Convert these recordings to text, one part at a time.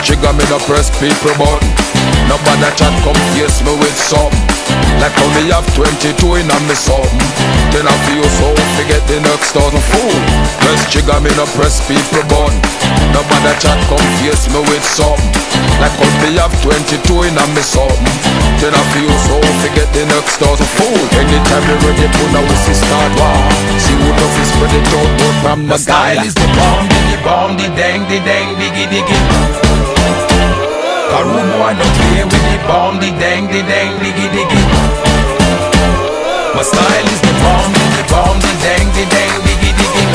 trigger, me no press people button. Nobody chat come face me with something. Like how me have 22 in a me something. Then I feel so forget the next 1,000 fool. Press trigger, me no press people button. Nobody chat come face me with something. Like how me have 22 in a me something. Then I feel so forget the next 1,000 fool. Anytime you ready put a whistle start war. See who the fist spread it out but from the style is the bomb, the dang, diggy diggy. A rude boy don't play with the bomb, the dang, diggy diggy. My style is the bomb, the dang, diggy diggy.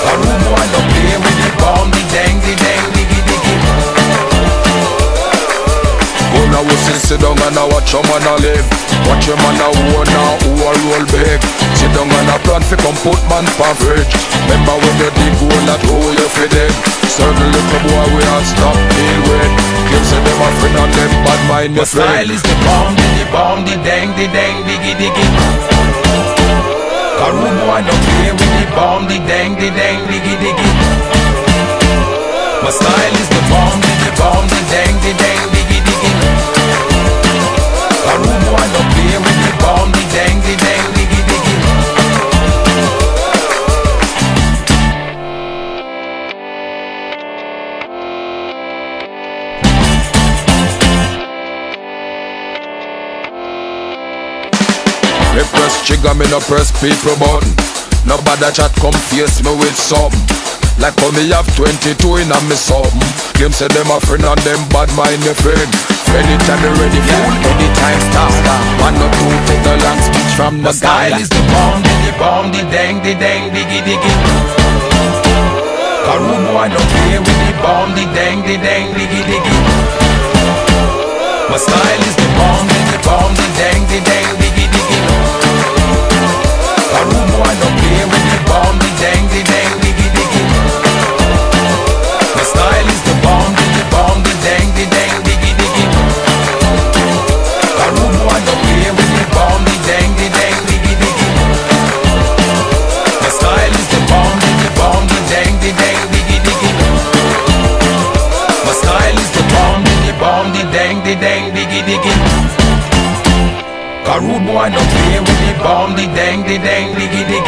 A rude boy don't play with the bomb, the dang, diggy diggy. Go now whistle, sit down and watch your man a live. Watch your man a war now, who a roll big. Sit down and a plan fi come put man for fridge. Remember when you dig hole that hole you fi dig. Certain little boy we all stop deal with. Give say them a friend and them bad mind your friend. My style is the bomb, the dang, diggy diggy. A rude boy don't play with the bomb, the dang, diggy diggy. My style is the bomb, the dang, diggy diggy. A rude boy don't play with the bomb, the dang, diggy diggy. Me press trigger, me no press people button. Nobody chat come face me with something. Like how me have 22 in a me something. Them say them a friend and them bad mind your friend. Anytime you ready fool, anytime start. One or two take the long speech from the style is the bomb, the dang, diggy diggy. A rude boy don't play with the bomb, the dang, diggy diggy. My style is the bomb, the dang, diggy diggy. A rude boy don't play with the bomb, the dang, diggy diggy. My style is the bomb, the dang, diggy diggy. A rude boy don't play with the bomb, the dang, diggy diggy. My style is the bomb, the dang, diggy diggy. My style is the bomb, the dang, diggy diggy. A rude boy don't play with the bomb, the dang, diggy diggy.